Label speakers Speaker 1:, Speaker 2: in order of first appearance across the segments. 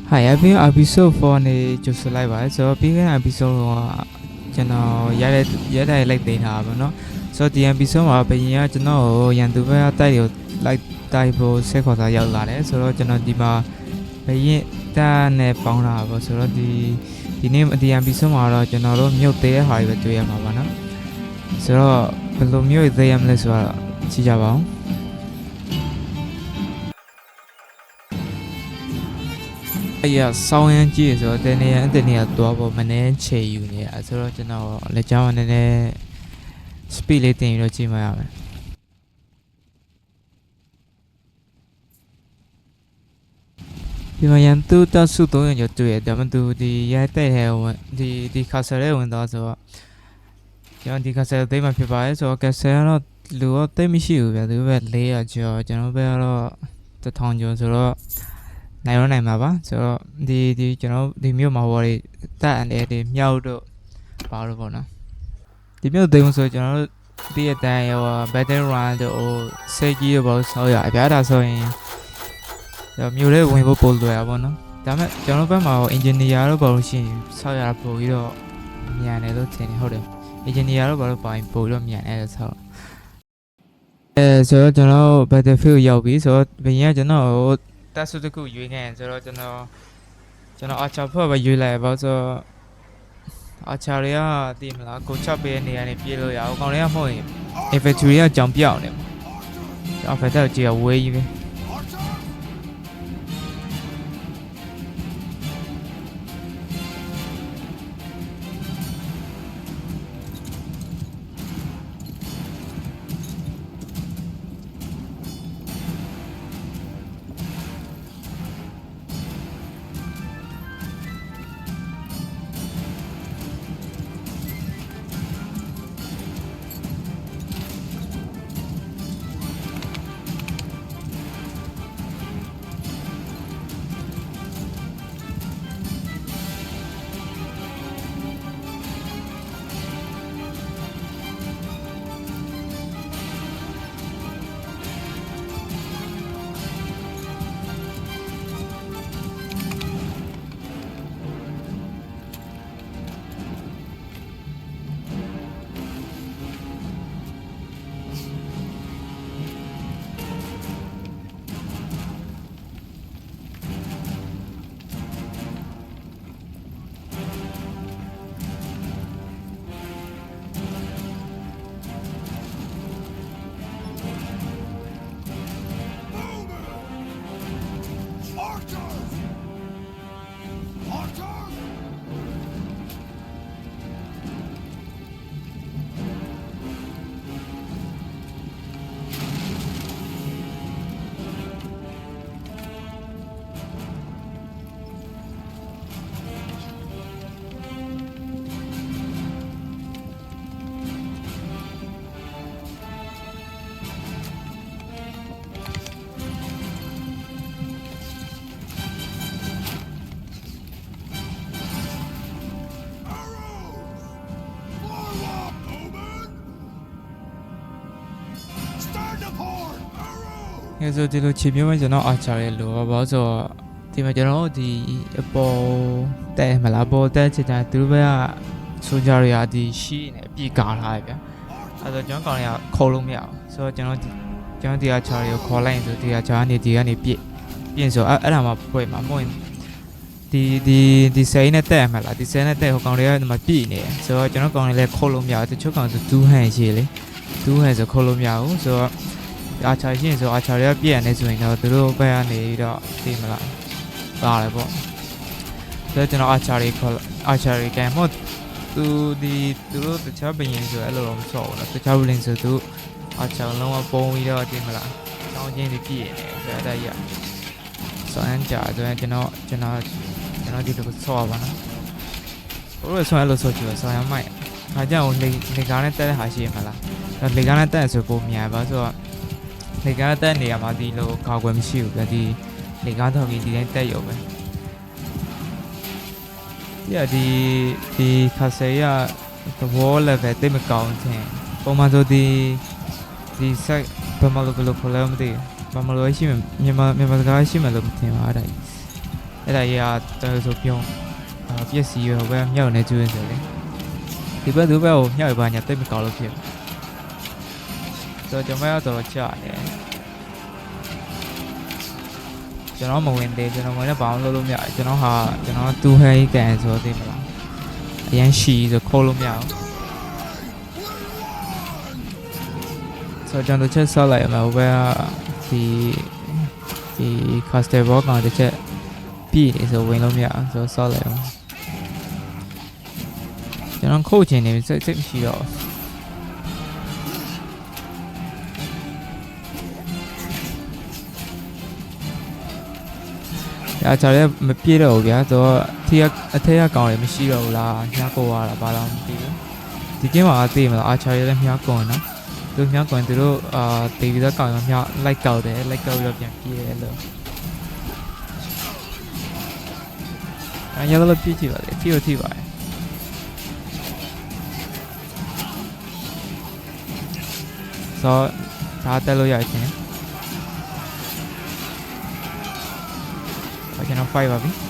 Speaker 1: Hi, I've been episode 4 နေကြိုဆိုလိုက်ပါတယ်ဆိုတော့ပြီးခဲ့တဲ့ episode ကကျွန်တော်ရတဲ့လိုက်သိထားပါတော့ဆိုတော့ဒီ episode မှာဘယင်ကကျွန်တော်ကိုရန်သူဘက်ကတိုက်ကိုလိုက်တိုက်ဖို့ဆက်ခေါ်စားရောက်လာတယ်ဆိုတော့ကျွန်တော်ဒီမှာဘယင်တာနဲ့ပေါင်းတာပါဆိုတော့ဒီနေ့ဒီ episode မှာတော့ကျွန်တော်တို့မြုပ်သေးတဲ့ဟာတွေပဲတွေ့ရမှာပါနော်ဆိုတော့ဘယ်လိုမျိုးသေးရမလဲဆိုတော့ကြည့်ကြပါဦးဆောင်းရမ်းကြည့်ဆိုတော့တနေ့အတနေ့ကတော့ပေါ့မနှဲချေယူနေတာဆိုတော့ကျွန်တော်လက်ချောင်းနည်းနည်း speed လေးတင်ပြီးတော့ကြည့်မှရမယ်ဒီမှာရန်သူတဆု3ရတွေ့ရဒါမှသူဒီရိုက်တဲ့ဟဲဝင်ဒီခါဆယ်ရဲ့ဝင်တော့ဆိုတော့ကျွန်တော်ဒီခါဆယ်သိမ်းမှဖြစ်ပါရဲ့ဆိုတော့ကဆယ်ကတော့လူတော့သိမ်းမရှိဘူးဗျာသူပဲ400ကျော်ကျွန်တော်ပဲကတော့1000ကျော်ဆိုတော့နိုင်မှာပါဆိုတော့ဒီကျွန်တော်ဒီမြို့မှာဟောတွေတက်အနေတွေမြောက်တို့ပါလို့ပေါ့နော်ဒီမြို့သိမ်းဆိုကျွန်တော်တို့ဒီအတိုင်းဟော battle run တို့စိတ်ကြီးရပေါ့ဆောက်ရအပြားတာဆိုရင်မြို့လေးဝင်ဖို့ပို့လွယ်ပါပေါ့နော်ဒါပေမဲ့ကျွန်တော်ဘက်မှာဟော engineer တို့ဘာလို့ရှိရင်ဆောက်ရပို့ပြီးတော့မြန်တယ်လို့ထင်တယ်ဟုတ်တယ် engineer တို့ဘာလို့ပို့ပြီးတော့မြန်တယ်ဆောက်ဆိုတော့ကျွန်တော် battlefield ရောက်ပြီဆိုတော့ဘယ်ရင်ကကျွန်တော်တက်ဆုတခုရွေးခဲ့ရင်ဆိုတော့ကျွန်တော်အာချာဖွဲ့ပဲရွေးလိုက်ပါဆိုတော့အာချာတွေကတည်မလားကိုချပေးနေရနေပြေးလို့ရအောင်ကောင်တွေကမဟုတ်ရင် infantry ကကြောင်ပြောင်းနေမှာကျွန်တော်ဖက်တက်ကြီးကဝေးကြီးပဲအဲဆိုဒီလိုခြေပြင်းမဲ့ကျွန်တော်အာချာရဲ့လိုပါဘာဆိုဒီမှာကျွန်တော်ဒီအပေါ်တဲမလားပေါ်တဲချစ်တာသူတို့ဘက်ကဆိုကြရဒီရှိနေအပြည့်ကာထားရဗျအဲဆိုကျွန်တော်ကောင်တွေကခေါ်လို့မရဘူးဆိုတော့ကျွန်တော်ဒီအာချာတွေကိုခေါ်လိုက်ရင်ဆိုဒီအာချာကနေပြင်ဆိုအဲ့ဒါမှပွင့်မှာမဟုတ်ရင်ဒီစိန်နဲ့တက်ရမှာလားဒီစိန်နဲ့တက်ဟိုကောင်တွေကဒီမှာပြည့်နေတယ်ဆိုတော့ကျွန်တော်ကောင်တွေလည်းခေါ်လို့မရဘူးတချို့ကောင်ဆို2 hand ရှိလေ2 hand ဆိုခေါ်လို့မရဘူးဆိုတော့အာချာရှင်းဆိုအာချာတွေကပြည့်ရနေဆိုရင်တော့သူတို့ဘက်ကနေတော့သိမလားပါတယ်ပေါ့ဆိုတော့ကျွန်တော်အာချာတွေကန်မို့သူတို့တခြားဘယင်ဆိုအဲ့လိုတော့မဆော့ဘူးနော်တခြားဘလင်းဆိုသူအာချာလုံးဝပုံပြီးတော့သိမလားချောင်းချင်းတွေပြည့်နေဆိုတော့ရဆိုရင်ကြာဆိုရင်ကျွန်တော်ဒီလိုဆော့ပါနော်ဘိုးတို့ဆော့အဲ့လိုဆော့ကြည့်ဆော့ရမိုက်ခါကြောင်လေကားနဲ့တက်တဲ့ဟာရှိရမလားလေကားနဲ့တက်ဆိုပုံမြန်ပါဆိုတော့လေကားတက်နေရမှာဒီလိုခေါက်ွယ်မရှိဘူးဗျဒီလေကားတော့ဒီတိုင်းတက်ရုံပဲဒီခါဆေးရသဘောလည်းပဲတိတ်မကောင်းချင်းပုံမှန်ဆိုဒီဆက်ဘယ်မှာလို့ခေါ်လဲမသိဘူးဘာမှလို့ရှိမှမြန်မာစကားရှိမှလို့မထင်ပါအဲ့ဒါ အဲ့ဒါကြီးကတော်ဆိုပြုံးပြက်စီရောပဲမြောက်နေကျွင်းဆိုလေဒီဘက်သူဘက်ကိုမြောက်ရပါညာတိတ်မကောက်လို့ဖြစ်ဆိုကျွန်တော်ကတော့ကြာတယ်ကျွန်တော်မဝင်သေးကျွန်တော်ဝင်လည်းဘာမှလုပ်လို့မရကျွန်တော်တူဟဲကန်ဆိုသိမလားအရင်ရှီဆိုခေါ်လို့မရဘူးဆိုကျွန်တော်ချက်ဆောက်လိုက်ရမှာဘယ်ဒီ caster box ကတစ်ချက်ပြည်နေဆိုဝင်လို့မရဆိုဆောက်လိုက်အောင်ကျွန်တော်ခုတ်ချင်နေစိတ်မရှိတော့အားချာလည်းမပြေတော့ဘူးဗျာဆိုတော့အထက်ကကောင်းတယ်မရှိတော့ဘူးလားညှားကိုရတာဘာလို့မသိဘူးဒီကင်းမှာသိမလားအားချာလည်းညှားကုန်နော်သူညှားကုန်သူတို့တေးပြီးတော့ကောင်းရောညှားလိုက်ကောက်တယ်လိုက်ကောက်ပြီးတော့ပြန်ပြေးတယ်လို့ရတော့ပြေးကြည့်ပါလေထိပါတယ်ဆိုတော့ဒါတက်လို့ရချင်းကျွန်တော်5ပါပြီ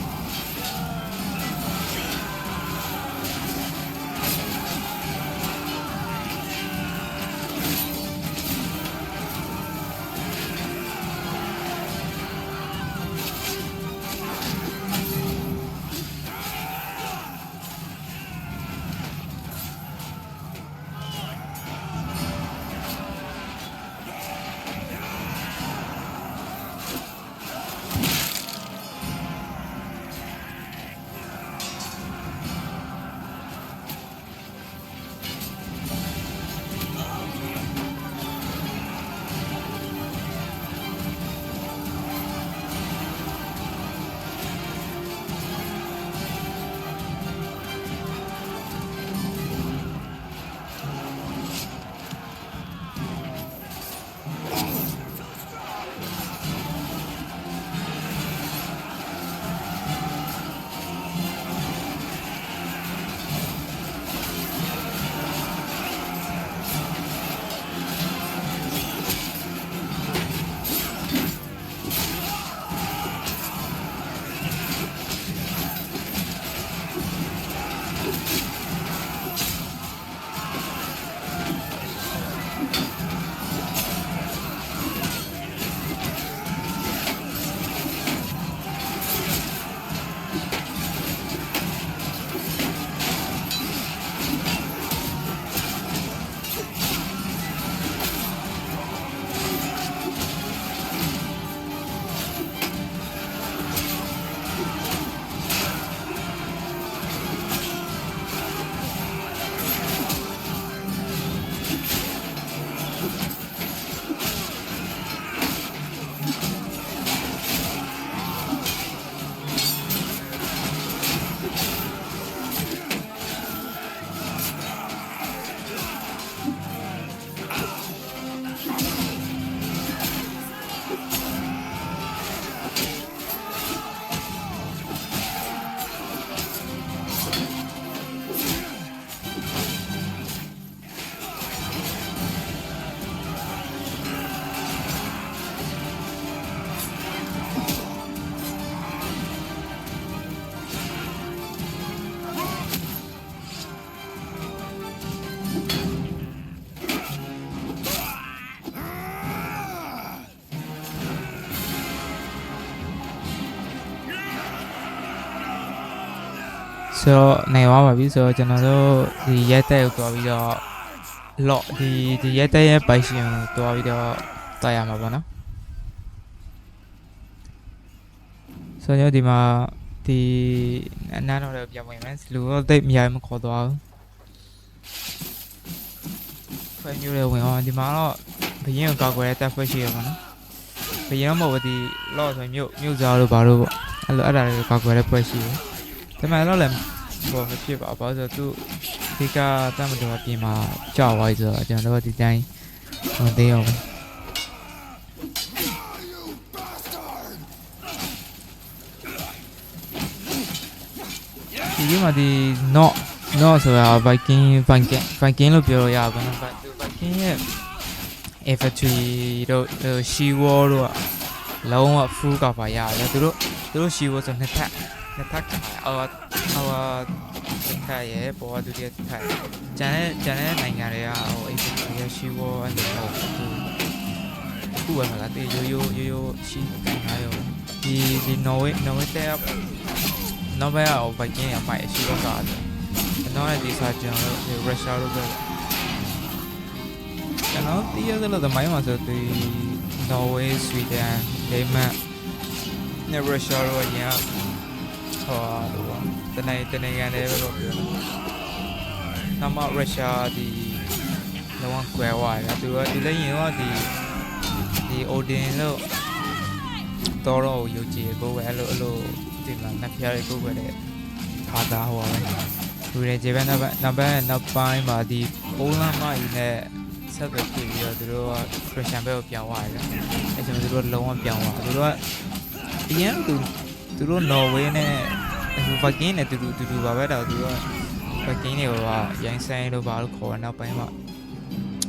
Speaker 1: ဆိုတော့နိုင်သွားပါပြီဆိုတော့ကျွန်တော်တို့ဒီရက်တက်ကိုတွားပြီးတော့လော့ဒီရက်တက်ရဲ့ပိုင်ရှင်ကိုတွားပြီးတော့တာရမှာပေါ့နော်ဆိုတော့ဒီမှာဒီအနားတော့ပြန်ဝင်မယ်လူတော့တိတ်မရမခေါ်သွားဘူးဖွင့်မျိုးလေးဝင်အောင်ဒီမှာတော့ဘရင်ကိုကောက်ွယ်တက်ဖွဲ့ရှိရပါနော်ဘရင်တော့မဟုတ်ဘူးဒီလော့ဆိုမြို့စားလို့ဘာလို့ပေါ့အဲ့ဒါလေးကောက်ွယ်တဲ့ဖွဲ့ရှိတယ်ဒါမှတော့လည်းဘောမဖြစ်ပါဘာလို့ဆိုသူဒီကတမ်းမတော်ပြင်မှာကြောက်သွားပြီဆိုတော့ကျွန်တော်တို့ဒီတိုင်းဟိုသေးအောင်ဒီမှာဒီ not ဆိုတာ Viking လို့ပြောလို့ရပါဘူး Viking ရဲ့ infantry တို့ She War တို့ လုံးဝ full cover ရတယ်သူတို့ရှိဖို့ဆိုနှစ်ထပ်ခါတစ်ခါရဲ့ပေါ်ဒုတိယတစ်ခါကျန်တဲ့နိုင်ငံတွေကဟို APC ရရှိဖို့အဲ့လိုဟုတ်ခုပဲမလားတေရိုးရှိနေတာရောဒီ Norway တဲ့နောက်ဘက်ကဟို Viking ရမိုက်ရှိတော့တာနော်ဒီစာကျွန်တော်တို့ Russia တို့ပဲကျွန်တော်တည်ရတယ်လို့သမိုင်းမှာဆိုဒီ Norway Sweden Denmark နဲ့ Russia တို့ညာဟောတော့တနိုင်ငံတည်းပဲလို့ပြောတယ်နောက်မှ Russia ဒီလောကကွယ်ဝါရသူလည်းရင်တော့ဒီ Odin လို့တော်တော့ယူကြည်ကိုပဲအဲ့လိုဒီမှာနှစ်ဖျားတွေကိုပဲတဲ့ခါသားဟောပဲလူတွေဂျပန်နောက်ပိုင်းမှာဒီပိုလန်မှာကြီးနဲ့ဆက်သွယ်ပြီးတော့သူတို့က Christian ဘက်ကိုပြောင်းသွားတယ်အဲ့ကျွန်တော်တို့လုံးဝပြောင်းသွားသူတို့ကအရင်သူတို့ Norway နဲ့ Viking နဲ့တူပါပဲတော့သူတို့ Viking တွေကရိုင်းဆိုင်လို့ပါလို့ခေါ်တယ်နောက်ပိုင်းမှာ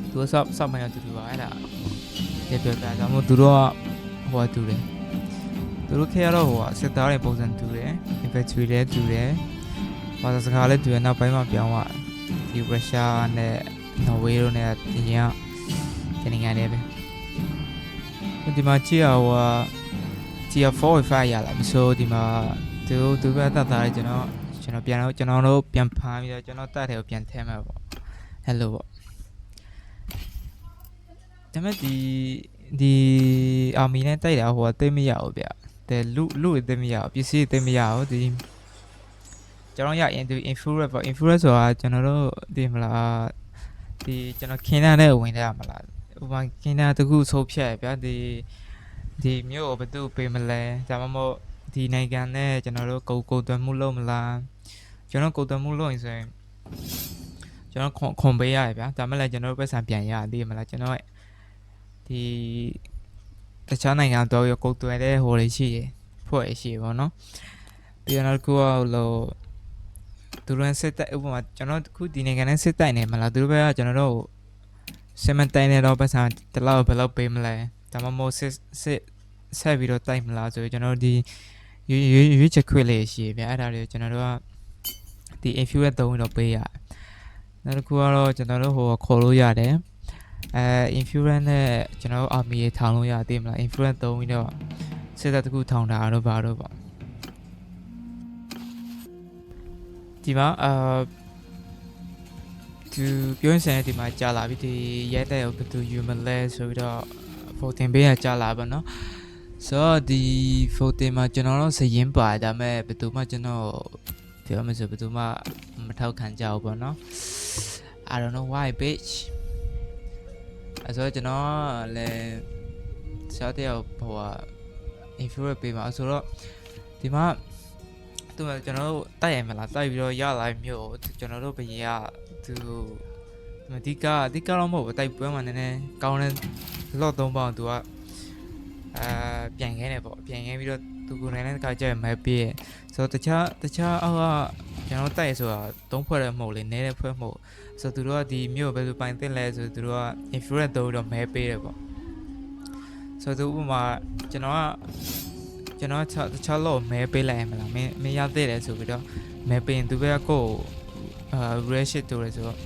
Speaker 1: သူတို့စမှန်တူပါအဲ့ဒါပြောတာဒါမှမဟုတ်သူတို့ကဟိုတူတယ်သူတို့ခေတ်ကတော့ဟိုစစ်သားတွေပုံစံတူတယ် infantry လည်းတူတယ်ဘာသာစကားလည်းတူတယ်နောက်ပိုင်းမှာပြောင်းသွားဒီ Russia နဲ့ Norway တို့နဲ့ဒီနိုင်ငံတွေပဲဒီမှာကြည့်ရဟိုTier 4 5ရလာပြီဆိုဒီမှာသူပဲတတ်တာလေကျွန်တော်တို့ပြန်ဖမ်းပြီးတော့ကျွန်တော်တတ်တယ်ကိုပြန်ထဲမှာပေါ့ဟဲ့လို့ပေါ့ဒါမဲ့ဒီ army နဲ့တိုက်တာဟိုသိမရဘူးဗျတဲ့လူသိမရဘူးပစ္စည်းသိမရဘူးဒီကျွန်တော်ရရင်ဒီ infrared ပေါ့ infrared ဆိုတာကျွန်တော်တို့ဒီမလားဒီကျွန်တော်ခင်းတဲ့ဝင်တဲ့မလားဥပမာခင်းတဲ့တခုဆိုးဖြတ်ဗျဒီမျိုးဘယ်သူပေးမလဲဒါမှမဟုတ်ဒီနိုင်ငံနဲ့ကျွန်တော်တို့ကုန်သွယ်မှုလုပ်မလားကျွန်တော်ကုန်သွယ်မှုလုပ်ရင်ဆိုရင်ကျွန်တော်ခွန်ပေးရတယ်ဗျာဒါမှလည်းကျွန်တော်တို့ပတ်စံပြန်ရသေးမလားကျွန်တော်ဒီတခြားနိုင်ငံတော့ရကုန်သွယ်တဲ့ဟိုတွေရှိရဖွဲ့ရှိပေါ့နော်ပြီးတော့ကိုလို့သူတို့စစ်တိုက်ဥပမာကျွန်တော်ခုဒီနိုင်ငံနဲ့စစ်တိုက်နေမလားသူတို့ဘက်ကကျွန်တော်တို့စစ်မတိုင်နေတော့ပတ်စံတလောက်ဘယ်လောက်ပေးမလဲဒါမှမဟုတ်ဆက်ပြီးတော့တိုက်မလားဆိုရင်ကျွန်တော်ဒီရွေးချက်ခွေလေးရှိဗျအဲ့ဒါတွေကျွန်တော်တို့ကဒီ influence သုံးတော့ပေးရတယ်နောက်တစ်ခုကတော့ကျွန်တော်တို့ဟိုခေါ်လို့ရတယ်influence နဲ့ကျွန်တော်တို့ army ထောင်လို့ရသေးမလား influence သုံးပြီးတော့စစ်တပ်တခုထောင်တာတော့ဘာတော့ပေါ့ဒီမှာသူပြောရင်စံဒီမှာကြာလာပြီဒီရဲတဲ့ကိုဘယ်သူယူမလဲဆိုပြီးတော့voting ပေးရကြာလာပါနော်ဆိုတော့ဒီ voting မှာကျွန်တော်တို့စရင်ပါဒါပေမဲ့ဘယ်သူမှကျွန်တော်ပြောမှဆိုဘယ်သူမှမထောက်ခံကြဘူးပေါ့နော် I don't know why bitch အဲ့ဆိုကျွန်တော်လည်းစားတဲ့ဟို influence ပေးမှာဆိုတော့ဒီမှာသူကကျွန်တော်တို့တိုက်ရမလားတိုက်ပြီးတော့ရလာမျိုးကျွန်တော်တို့ဘရင်ကသူအဓိကတော့မဟုတ်ဘူးတိုက်ပွဲမှာနည်းနည်းကောင်းတဲ့လော့3ပေါင်သူကပြန်ခဲနေပေါ့ပြန်ခဲပြီးတော့သူကိုယ်နဲ့ကကြက်မဲပြေးဆိုတော့တခြားအောက်ကကျွန်တော်တိုက်ဆိုတာ3ဖွဲ့လည်းမဟုတ်လေနည်းတဲ့ဖွဲ့မဟုတ်ဆိုတော့သူတို့ကဒီမြို့ပဲသူပိုင်တင်လဲဆိုသူတို့က influence တော့မဲပေးတယ်ပေါ့ဆိုတော့ဥပမာကျွန်တော်တခြားလို့မဲပေးလိုက်ရမလားမရသေးတယ်ဆိုပြီးတော့မဲပေးရင်သူပဲကို reaction တူတယ်ဆိုတော့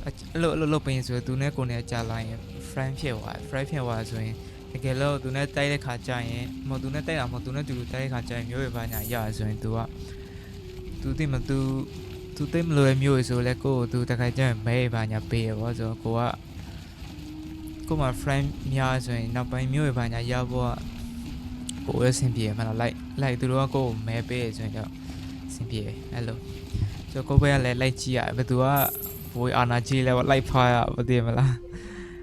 Speaker 1: အဲ့လိုပေးရင်ဆိုတော့သူနဲ့ကိုယ်နဲ့ကြာလာရင် friend ဖြစ်သွားဆိုရင်တကယ်လို့သူနဲ့တိုက်တဲ့ခါကြာရင်မဟုတ်သူနဲ့တိုက်တာမဟုတ်သူနဲ့တူတိုက်တဲ့ခါကြာရင်မျိုးရပါညာရဆိုရင်သူသိမလို့မျိုးရဆိုလဲကိုသူတခါကြာမဲပါညာပေးရပါဆိုတော့ကိုမှ friend များဆိုရင်နောက်ပိုင်းမျိုးရပါညာရဖို့ကိုယ်အဆင်ပြေမှာလိုက်သူတို့ကကိုယ်မဲပေးရဆိုရင်တော့အဆင်ပြေအဲ့လိုဆိုကိုယ်ပဲလည်းလိုက်ကြည့်ရဘယ်သူကဘိုးအာနာကြီးလဲလိုက်ဖားရမသိမလား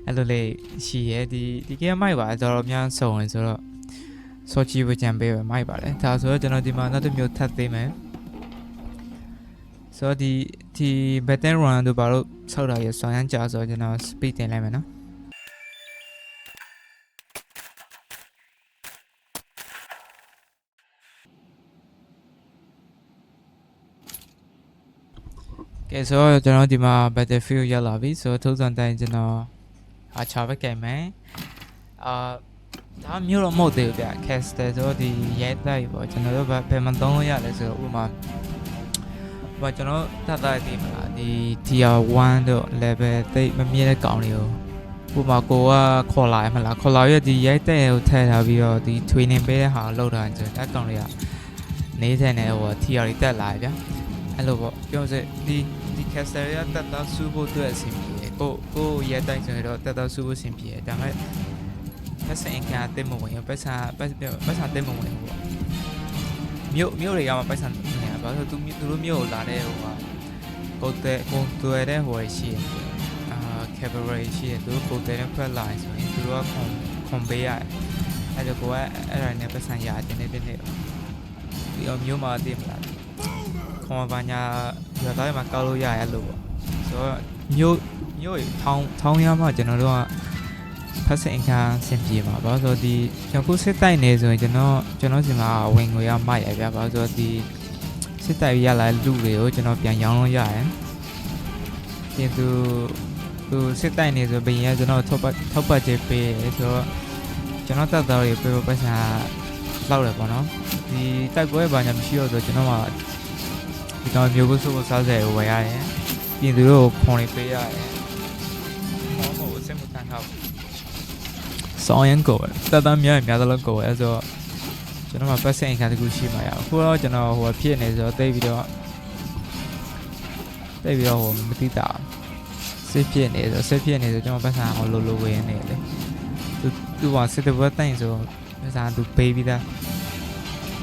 Speaker 1: အဲ့လိုလေးရှိရဲဒီကမိုက်ပါတော်များစုံရင်ဆိုတော့စောချီဝကြံပေးပဲမိုက်ပါလေဒါဆိုတော့ကျွန်တော်ဒီမှာနောက်တစ်မျိုးထပ်သေးမယ်ဆိုတော့ဒီ battle run တို့ဘာလို့ဆောက်တာရဆောင်းရမ်းကြာဆိုတော့ကျွန်တော် speed တင်လိုက်မယ်နော်ကဲဆိုတော့ကျွန်တော်ဒီမှာ battlefield ရောက်လာပြီဆိုတော့ထုံးစံတိုင်းကျွန်တော်အားချပဲကြိုင်မယ် ဒါမျိုးတော့မဟုတ်သေးဘူးဗျ caster ဆိုဒီရဲတိုက်ပေါ့ကျွန်တော်တို့ဘယ်မှာသုံးလို့ရလဲဆိုတော့ဥပမာဘာကျွန်တော်တတ်တာဒီမလားဒီ tier 1တို့ level သိမမြင်တဲ့ကောင်တွေကိုဥပမာကိုကခေါ်လာရမလားခေါ်လာရဒီရိုက်တဲ့ကိုထည့်ထားပြီးတော့ဒီ training ပေးတဲ့ဟာလောက်တာဆိုတော့အကောင်တွေကနေတဲ့နဲ့ဟို tier တွေတက်လာကြဗျအဲ့လိုပေါ့ပြောစဒီ caster ရတက်တာစူဖို့အတွက်အဆင်ပြေကိုရိုက်တိုက်ဆိုတော့တက်တာစူဖို့အဆင်ပြေဒါပေမဲ့ပတ်စံကတဲ့မဝင်ပတ်စံတဲ့မဝင်ပေါ့မြို့တွေကမှပတ်စံနေရပါဆိုသူတို့မြို့လာတဲ့ဟိုကကိုတဲ့တဲ့ဟိုရှိcabaret ရှိတယ်သူတို့ကိုတဲ့ဖက်လာဆိုရင်သူတို့ကခွန်ပေးရတယ်အဲ့ဒါကိုကအဲ့ဒါနဲ့ပတ်စံရတယ်နေတဲ့ဒီမျိုးမှာတည်မလားခွန်ဘာညာရွာသားတွေမှာကောက်လို့ရရလို့ပေါ့ဆိုတော့မြို့ထောင်းရမှကျွန်တော်တို့ကဖက်စင်ခံစင်ပြေပါဘာလို့ဒီကျွန်တော်စစ်တိုက်နေဆိုရင်ကျွန်တော်စီမှာဝင်ငွေရမှရပြပါဆိုတော့ဒီစစ်တိုက်ရလာလူတွေကိုကျွန်တော်ပြန်ရောင်းလို့ရတယ်ပြင်သူစစ်တိုက်နေဆိုဘယ်ရင်ကျွန်တော်ထောက်ပတ်ချက်ပေးဆိုတော့ကျွန်တော်တက်တော်တွေပေးဖို့ပတ်စံလောက်တယ်ပေါ့နော်ဒီတိုက်ပွဲဘာညာမရှိတော့ဆိုကျွန်တော်ကဒီကောင်မျိုးကိုစိုးစားစေဝယ်ရတယ်ပြင်သူတို့ခွန်လေးပေးရတယ်ဟောစင်မတန်တော့ဆောင်းရန်ကိုတက်တမ်းများများတော့ကိုအဲ့ဆိုကျွန်တော်ကပတ်စံအခါတခုရှိမှရအခုတော့ကျွန်တော်ဟိုဖြစ်နေဆိုတော့တိတ်ပြီးတော့ဟိုမသိတာစစ်ဖြစ်နေဆိုကျွန်တော်ပတ်စံဟိုလိုဝယ်နေလေသူကစစ်တဲ့ဘက်တိုင်းဆိုပတ်စံသူပေးပြီးသား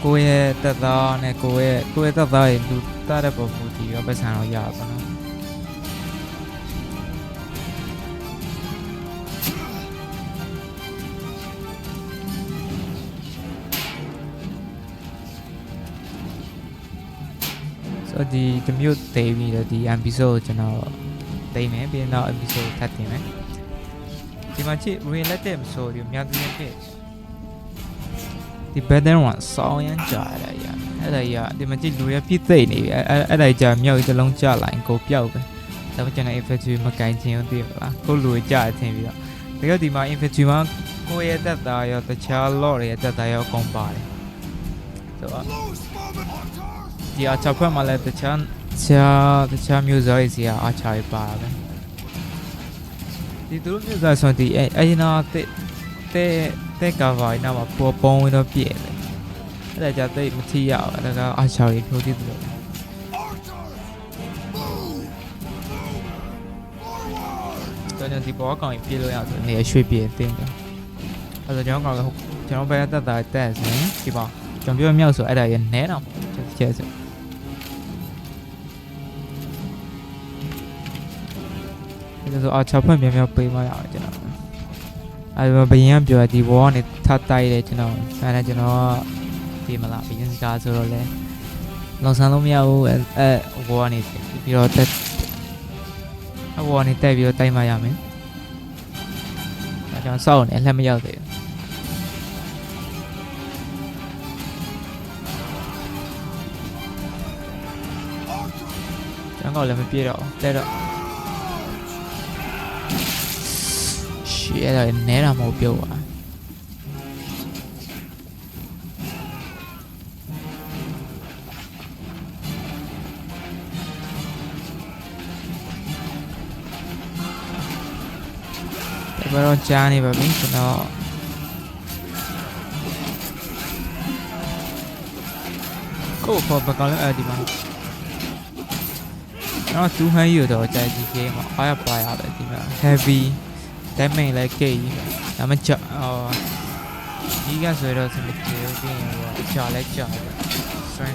Speaker 1: ကိုရဲ့တက်သားနဲ့ကိုရဲ့တက်သားရဲ့သူတားတဲ့ပုံမူတီရောပတ်စံတော့ရပါတော့ဆိုဒီမျိုးတေးပြီးတော့ဒီ episode ကျွန်တော်တိတ်မယ်ပြီးတော့ episode ထပ်တင်မယ်ဒီမှာကြည့် related episode တွေများသေးတယ်ဒီ better one ဆောင်းရမ်းကြာရရအဲ့ဒါကြီးဒီမှာကြည့်လူရပြည့်သိမ့်နေပြီအဲ့ဒါကြာမြောက်တစ်လုံးကြာလာရင်ကိုပြောက်ပဲဒါပေမဲ့ကျွန်တော် infantry မကင်ချင်ဘူးသိမလားကိုလူကြာအထင်ပြီးတော့ဒါကြောင့်ဒီမှာ infantry မှာကိုရဲ့တက်တာရောတခြား lot ရဲ့တက်တာရောအကုန်ပါတယ်ဆိုတော့ဒီအချာဖက်မှာလည်းတခြားမျိုးစားရေးစီအချာရပါပဲဒီသူတို့မျိုးစားဆိုဒီအရင်တော့တဲ့ကဘာနာမှာပေါ်ပုံဝင်တော့ပြည့်တယ်အဲ့ဒါကြတဲ့မထီရအောင်အဲ့ဒါကအချာရေးဖြိုးကြည့်တယ်တော့ဒီပေါ်ကောင်ပြေးလို့ရဆိုနေရွှေ့ပြေးတင်းတယ်အဲ့ဒါကျွန်တော်ဘယ်တက်တာတက်ဆိုရင်ဒီပါကျွန်တော်ပြောမြောက်ဆိုအဲ့ဒါရနဲတော့ကျဲဆိုအဲ့ဒါအချာဖွင့်များပေးမရအောင်ကျွန်တော်အဲ့ဘယင်းပြောဒီဘောကနေထပ်တိုက်တယ်ကျွန်တော်အဲ့ဒါကျွန်တော်ဒီမလားဘယင်းကားဆိုတော့လဲလောက်ဆန်းလို့မရဘူးဘောကနေပြီးတော့တက်ဘောကနေတက်ပြီးတော့တိုက်မှရမယ်အဲ့ကျွန်တော်စောင့်နေအလှမရောက်သေးဘူးကျွန်တော်လည်းမပြေတော့တဲ့တော့အဲ့ဒါနဲတာမဟုတ်ပြောပါဒါပေမဲ့ကြားနေပါပြီကျွန်တော်ကိုခေါ်ပကောင်းလည်းဒီမှာကျွန်တော်200ယူတော့ကြာကြီးကြီးမှာအားရပါရပဲဒီမှာ heavy damage လည်းကိတ်ဒါမှကြာဒီကဆိုတော့စမပြေဘူးပြီးရင်ဟိုကြာလဲကြာတယ်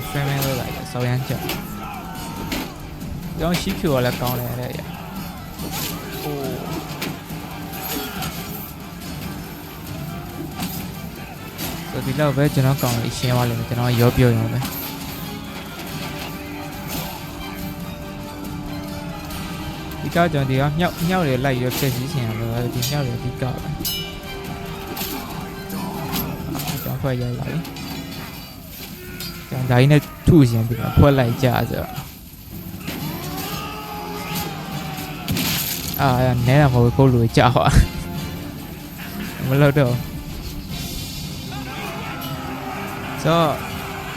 Speaker 1: streaming လုပ်လိုက်တယ်စောင်းရမ်းကြာကျွန်တော်ရှိဖြူကလည်းကောင်းတယ်တဲ့ဟိုဆိုဒီလောက်ပဲကျွန်တော်ကောင်းလို့ရှင်းသွားလိမ့်မယ်ကျွန်တော်ရောပြောရုံပဲဒီကကျွန်တော်ဒီကမြောက်တွေလိုက်ရဖြည့်စည်းချင်တယ်ဒီမြောက်တွေဒီကပဲကျွန်တော်ဖွဲ့ရိုက်လာပြီကျွန်တော်ဒါကြီးနဲ့ထုရှင်ပြီးတော့ဖွဲ့လိုက်ကြဆိုတော့နဲတာမဟုတ်ကိုလူကြာပါမလို့တော့ So,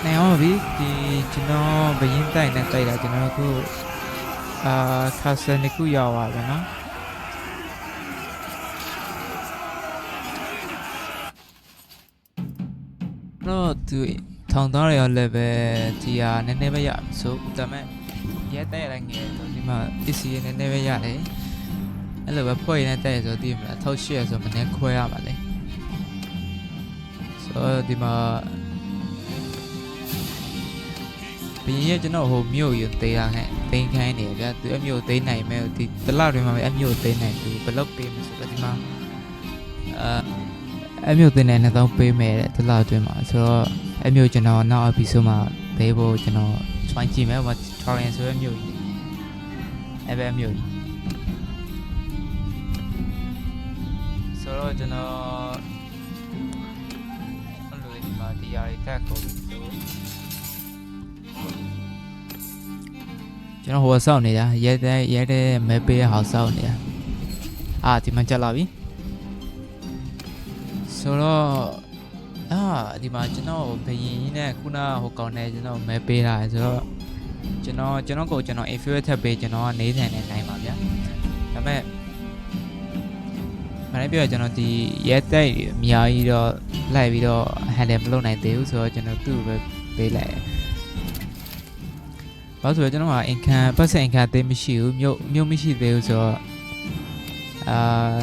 Speaker 1: now we the begin time and title go Casaniku Yawa, no to Tondaria level tia never yap so the man yet I is in never yet I love a point at the dim told shares of an equia so the ma ဘင်းရဲ့ကျွန်တော်ဟိုမြို့ယူသေးတာဟဲ့သိမ်းခိုင်းနေဗျာသူအမြို့သိမ်းနိုင်မဲ့ဒီတလတွေမှာပဲအမြို့သိမ်းနိုင်သူဘယ်လောက်ပေးမလဲဆိုတော့ဒီမှာအမြို့သိမ်းနိုင်2000ပေးမယ်တဲ့တလအတွင်းမှာဆိုတော့အမြို့ကျွန်တော်နောက် episode မှာသေးဖို့ကျွန်တော် try ကြည့်မယ်ဟို Torrent ဆိုတဲ့မြို့ကြီးအဲ့ပဲအမြို့ကြီးဆိုတော့ကျွန်တော်အဲ့လိုဒီမှာဒီຢာတွေတက်ကုန်ပြီဆိုကျွန်တော်ဟိုဆောက်နေတာရဲတဲ့မဲပေးဟောက်ဆောက်နေတာဒီမှာချက်လာပြီဆိုတော့ဒီမှာကျွန်တော်ဘယင်းနဲ့ခုနဟိုကောင်းနေကျွန်တော်မဲပေးတာဆိုတော့ကျွန်တော်ကိုကျွန်တော် influence ထပ်ပေးကျွန်တော်ကနေထိုင်နေနိုင်ပါဗျာဒါပေမဲ့မနေ့ပြောကျွန်တော်ဒီရဲတိုက်အများကြီးတော့လိုက်ပြီးတော့ handle မလုပ်နိုင်သေးဘူးဆိုတော့ကျွန်တော်သူ့ကိုပဲပေးလိုက်ဘာလို့ဆိုတော့ကျွန်တော်က income ပတ်စံ income သိမရှိဘူးမြို့မရှိသေးဘူးဆိုတော့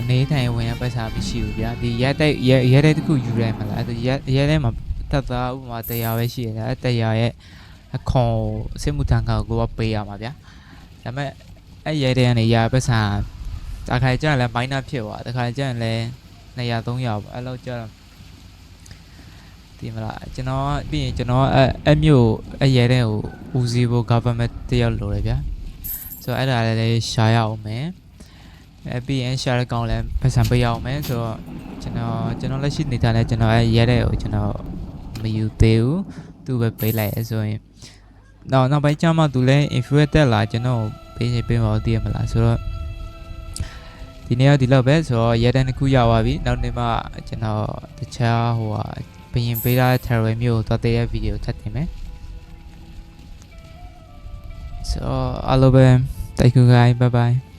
Speaker 1: နေထိုင်ဝင်ပတ်စံမရှိဘူးဗျာဒီရဲတိုက်တစ်ခုယူရဲမလားအဲ့ရဲထဲမှာတက်သားဥပမာတရားပဲရှိရတယ်အဲ့တရားရဲ့အခွန်စစ်မှုထမ်းကောက်ကိုပေးရမှာဗျာဒါပေမဲ့အဲ့ရဲတဲ့ကနေရပတ်စံတစ်ခါကျရင်လည်း minor ဖြစ်သွားတစ်ခါကျရင်လည်း200 300ပေါ့အဲ့လောက်ကျတော့ဒီမလားကျွန်တော်ပြီးရင်ကျွန်တော်အဲ့မျိုးအဲ့ရဲတဲ့ကိုဦးစီးဖို့ government တယောက်လိုတယ်ဗျာဆိုတော့အဲ့ဒါလည်းရှာရအောင်မယ်ပြီးရင်ရှာရကောင်လည်းပတ်စံပေးရအောင်မယ်ဆိုတော့ကျွန်တော်လက်ရှိနေတာလည်းကျွန်တော်အဲ့ရဲတဲ့ကိုကျွန်တော်မယူသေးဘူးသူပဲပေးလိုက်ရဆိုရင်နောက်ပိုင်းကျမှသူလည်း influence တက်လာကျွန်တော်ပေးမလို့တည်ရမလားဆိုတော့ဒီနေ့ကဒီလောက်ပဲဆိုတော့ရဲတဲ့တစ်ခုရပါပြီနောက်နေ့မှကျွန်တော်တခြားဟိုဘရင်ပေးထားတဲ့ terrain မျိုးကိုသွားတဲ့ဗီဒီယိုထပ်တင်မယ် so all over thank you guys bye bye